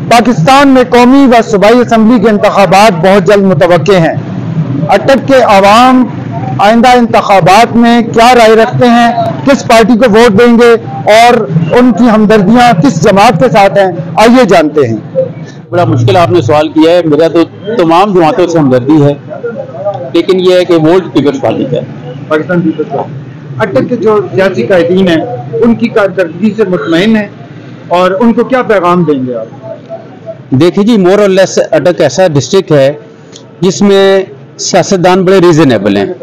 पाकिस्तान में कौमी व सूबाई असम्बली के इंतखाबात बहुत जल्द मुतवक्के हैं। अटक के अवाम आइंदा इंतखाबात में क्या राय रखते हैं, किस पार्टी को वोट देंगे और उनकी हमदर्दियां किस जमात के साथ हैं, आइए जानते हैं। बड़ा मुश्किल आपने सवाल किया है। मेरा तो तमाम जमातों से हमदर्दी है, लेकिन यह है कि वोट पीपल्स पार्टी का है, पाकिस्तान पीपल्स पार्टी। अटक के जो सियासी कायदीन हैं उनकी कारकर्दगी से मुतमईन है और उनको क्या पैगाम देंगे आप? देखिए जी, मोर और लेस अटक ऐसा डिस्ट्रिक्ट है जिसमें सियासतदान बड़े रीजनेबल हैं।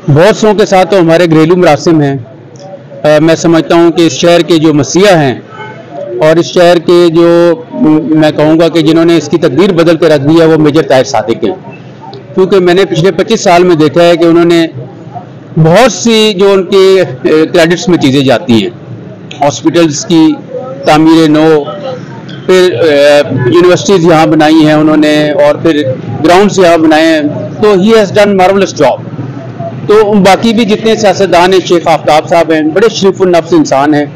बहुत सौ के साथ तो हमारे घरेलू मरासिम हैं। मैं समझता हूँ कि इस शहर के जो मसीहा हैं और इस शहर के जो मैं कहूँगा कि जिन्होंने इसकी तकदीर बदल के रख दी है वो मेजर ताहिर सादिक हैं, क्योंकि मैंने पिछले 25 साल में देखा है कि उन्होंने बहुत सी जो उनकी क्रेडिट्स में चीज़ें जाती हैं, हॉस्पिटल्स की तामीर नो, फिर यूनिवर्सिटीज़ यहाँ बनाई हैं उन्होंने और फिर ग्राउंड्स यहाँ बनाए हैं, तो he has done marvellous job. तो बाकी भी जितने सियासतदान हैं, शेख आफ्ताब साहब हैं, बड़े शरीफुल नफ्स इंसान हैं,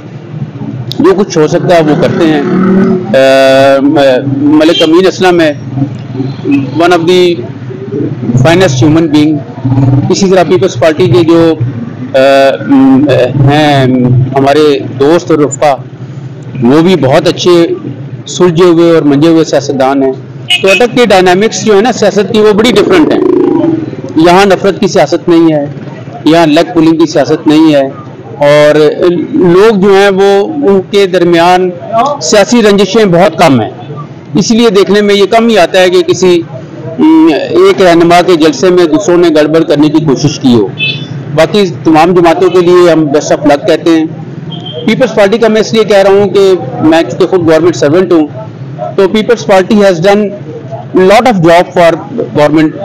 जो कुछ हो सकता है वो करते हैं। मलिक अमीन असलम है, one of the finest human being. इसी तरह पीपल्स पार्टी के जो हैं हमारे दोस्त और रफ़ा, वो भी बहुत अच्छे सुलझे हुए और मंजे हुए सियासतदान हैं। तो अटक के डायनामिक्स जो है ना सियासत की, वो बड़ी डिफरेंट हैं। यहाँ नफरत की सियासत नहीं है, यहाँ लेग पुलिंग की सियासत नहीं है, और लोग जो हैं वो उनके दरमियान सियासी रंजिशें बहुत कम हैं। इसलिए देखने में ये कम ही आता है कि किसी एक रहनुमा के जलसे में दूसरों ने गड़बड़ करने की कोशिश की हो। बाकी तमाम जमातों के लिए हम बेस्ट ऑफ लक कहते हैं। पीपल्स पार्टी का मैं इसलिए कह रहा हूँ कि मैं चूँकि खुद गवर्नमेंट सर्वेंट हूँ, तो Peoples Party has done lot of job for government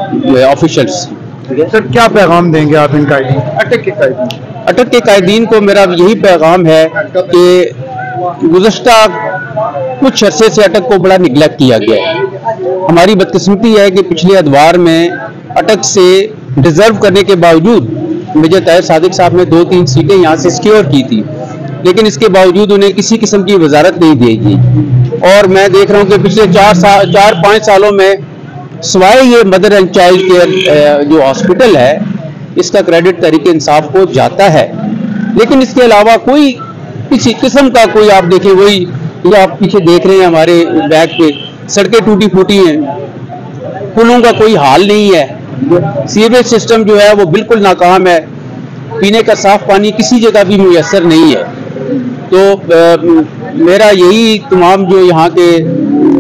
officials. Sir, क्या पैगाम देंगे आप इन कायदीन, अटक के कायदीन? अटक के कायदीन को मेरा यही पैगाम है कि गुज़श्ता कुछ अरसे से अटक को बड़ा निगलेक्ट किया गया है। हमारी बदकिस्मती है कि पिछले अदवार में अटक से डिजर्व करने के बावजूद मेजर ताहिर सादिक साहब ने 2-3 सीटें यहाँ से सिक्योर की थी, लेकिन इसके बावजूद उन्हें किसी किस्म की वजारत नहीं दी गई। और मैं देख रहा हूँ कि पिछले 4-5 सालों में सिवाय ये मदर एंड चाइल्ड केयर जो हॉस्पिटल है, इसका क्रेडिट तहरीक इंसाफ को जाता है, लेकिन इसके अलावा कोई किसी किस्म का कोई, आप देखिए वही ये आप पीछे देख रहे हैं हमारे बैग पे, सड़कें टूटी फूटी हैं, पुलों का कोई हाल नहीं है, सीवरेज सिस्टम जो है वो बिल्कुल नाकाम है, पीने का साफ पानी किसी जगह भी मुयसर नहीं है। तो मेरा यही तमाम जो यहाँ के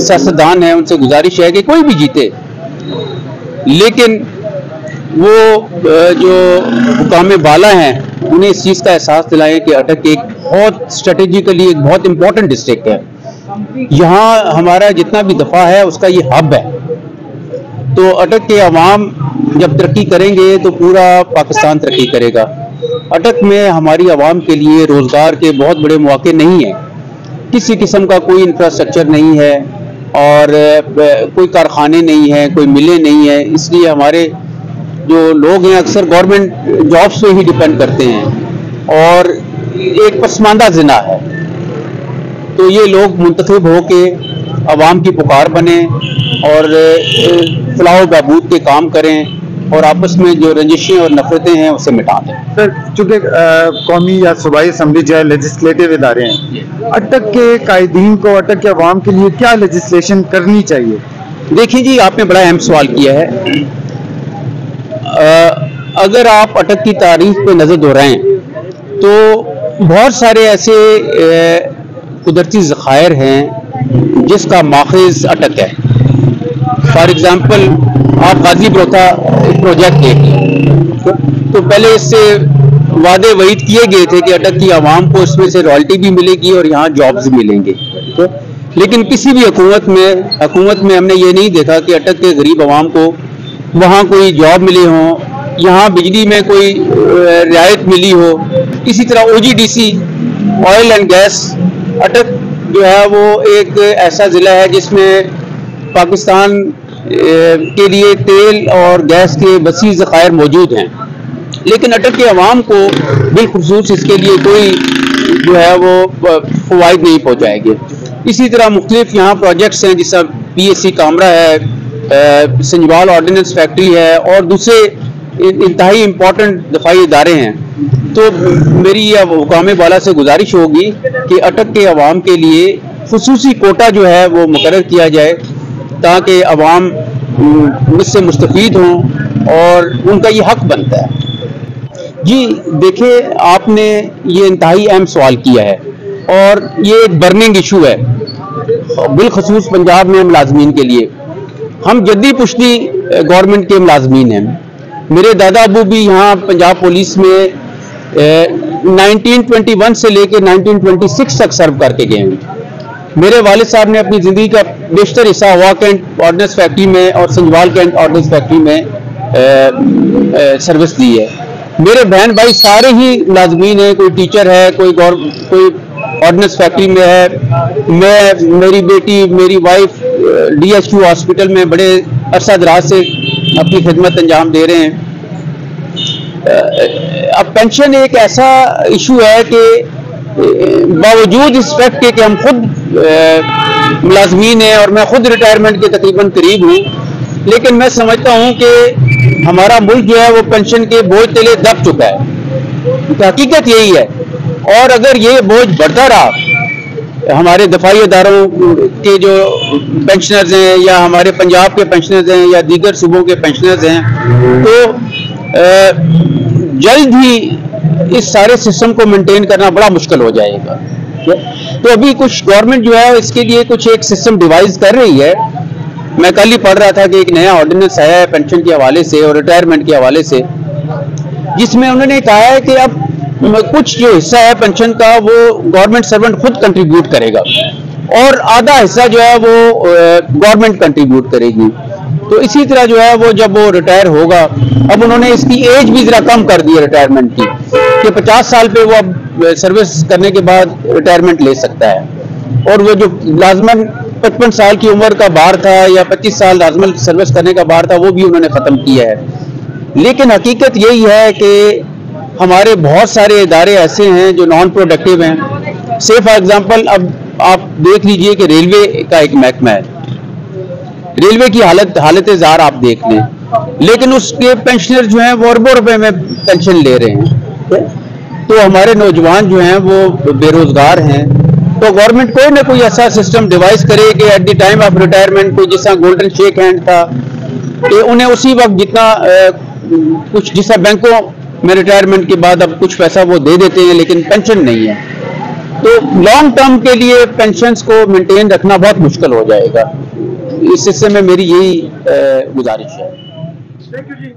सियासतदान हैं उनसे गुजारिश है कि कोई भी जीते, लेकिन वो जो हुकाम बाला हैं उन्हें इस चीज़ का एहसास दिलाएं कि अटक एक बहुत स्ट्रेटेजिकली एक बहुत इम्पोर्टेंट डिस्ट्रिक्ट है। यहाँ हमारा जितना भी दफा है उसका ये हब है। तो अटक के अवाम जब तरक्की करेंगे तो पूरा पाकिस्तान तरक्की करेगा। अटक में हमारी आवाम के लिए रोज़गार के बहुत बड़े मौके नहीं हैं, किसी किस्म का कोई इंफ्रास्ट्रक्चर नहीं है और कोई कारखाने नहीं हैं, कोई मिलें नहीं हैं, इसलिए हमारे जो लोग हैं अक्सर गवर्नमेंट जॉब्स पे ही डिपेंड करते हैं और एक पसमानदा ज़िला है। तो ये लोग मुंतखब हो के अवाम की पुकार बने और फलाह व बहबूद के काम करें और आपस में जो रंजिशें और नफरतें हैं उसे मिटा दें। सर, चूँकि कौमी या सूबाई असम्बली जो है लेजिस्लेटिव इदारे हैं, अटक के कायदीन को, अटक के अवाम के लिए क्या लेजिस्लेशन करनी चाहिए? देखिए जी, आपने बड़ा अहम सवाल किया है। अगर आप अटक की तारीख पे नज़र दोहराएं तो बहुत सारे ऐसे कुदरती ज़खायर हैं जिसका माखज़ अटक है। फॉर एग्ज़ाम्पल आप गाजी बरोथा प्रोजेक्ट देखिए, तो पहले इससे वादे वईद किए गए थे कि अटक की आवाम को इसमें से रॉयल्टी भी मिलेगी और यहाँ जॉब्स भी मिलेंगे, लेकिन किसी भी हुकूमत में हमने ये नहीं देखा कि अटक के गरीब आवाम को वहाँ कोई जॉब मिले हों, यहाँ बिजली में कोई रियायत मिली हो। इसी तरह OGDC ऑयल एंड गैस, अटक जो है वो एक ऐसा ज़िला है जिसमें पाकिस्तान के लिए तेल और गैस के वसी ज़खायर मौजूद हैं, लेकिन अटक के अवाम को बिलखुसूस इसके लिए कोई जो है वो फ़वाइद नहीं पहुँचाएंगे। इसी तरह मुख्तलिफ यहाँ प्रोजेक्ट्स हैं, जिसका PSC कामरा है, संजवाल ऑर्डिनेंस फैक्ट्री है और दूसरे इंतहाई इम्पोर्टेंट दफाई इदारे हैं। तो मेरी अब हुकाम बाला से गुजारिश होगी कि अटक के अवाम के लिए खुसूसी कोटा जो है वो मुकर्रर किया जाए, ताकि अवाम इससे मुस्तफीद हों और उनका ये हक बनता है। जी देखिए, आपने ये इंतहाई अहम सवाल किया है और ये एक बर्निंग इशू है, बिलखसूस पंजाब में मुलाजमीन के लिए। हम जद्दी पुश्ती गवर्नमेंट के मुलाजमीन हैं। मेरे दादा अबू भी यहाँ पंजाब पुलिस में 1921 से लेकर 1926 तक सर्व करके गए हैं। मेरे वालिद साहब ने अपनी ज़िंदगी का बेशतर हिस्सा हवा कैंट ऑर्डिनेंस फैक्ट्री में और संजवाल कैंट ऑर्डिनेंस फैक्ट्री में सर्विस दी है। मेरे बहन भाई सारे ही मुलाजमीन हैं, कोई टीचर है, कोई ऑर्डिनेंस फैक्ट्री में है। मैं, मेरी बेटी, मेरी वाइफ DHQ हॉस्पिटल में बड़े अरसा दराज से अपनी खिदमत अंजाम दे रहे हैं। अब पेंशन एक ऐसा इशू है कि बावजूद इस फैक्ट के कि हम खुद मुलाजमीन हैं और मैं खुद रिटायरमेंट के तकरीबन करीब हूँ, लेकिन मैं समझता हूँ कि हमारा मुल्क जो है वो पेंशन के बोझ तले दब चुका है। तो हकीकत यही है, और अगर ये बोझ बढ़ता रहा, हमारे दफाई इदारों के जो पेंशनर्स हैं या हमारे पंजाब के पेंशनर्स हैं या दीगर सूबों के पेंशनर्स हैं, तो जल्द ही इस सारे सिस्टम को मेंटेन करना बड़ा मुश्किल हो जाएगा। तो अभी कुछ गवर्नमेंट जो है इसके लिए कुछ एक सिस्टम डिवाइस कर रही है। मैं कल ही पढ़ रहा था कि एक नया ऑर्डिनेंस आया है पेंशन के हवाले से और रिटायरमेंट के हवाले से, जिसमें उन्होंने कहा है कि अब कुछ जो हिस्सा है पेंशन का वो गवर्नमेंट सर्वेंट खुद कंट्रीब्यूट करेगा और आधा हिस्सा जो है वो गवर्नमेंट कंट्रीब्यूट करेगी। तो इसी तरह जो है वो जब वो रिटायर होगा, अब उन्होंने इसकी एज भी जरा कम कर दी है रिटायरमेंट की, कि 50 साल पे वो अब सर्विस करने के बाद रिटायरमेंट ले सकता है। और वो जो लाजमन 55 साल की उम्र का बार था या 25 साल लाजमन सर्विस करने का बार था, वो भी उन्होंने ख़त्म किया है। लेकिन हकीकत यही है कि हमारे बहुत सारे इदारे ऐसे हैं जो नॉन प्रोडक्टिव हैं। से फॉर एग्जांपल, अब आप देख लीजिए कि रेलवे का एक महकमा है, रेलवे की हालत ज़ार आप देख लें, लेकिन उसके पेंशनर जो हैं वो अरबों रुपए में पेंशन ले रहे हैं। तो हमारे नौजवान जो हैं वो बेरोजगार हैं। तो गवर्नमेंट कोई ना कोई ऐसा सिस्टम डिवाइस करे कि at the time of retirement कोई जैसा गोल्डन शेक हैंड था कि उन्हें उसी वक्त जितना कुछ, जिसा बैंकों में रिटायरमेंट के बाद अब कुछ पैसा वो दे देते हैं लेकिन पेंशन नहीं है। तो लॉन्ग टर्म के लिए पेंशन्स को मेंटेन रखना बहुत मुश्किल हो जाएगा। इस सिलसिले में मेरी यही गुजारिश है। Thank you ji.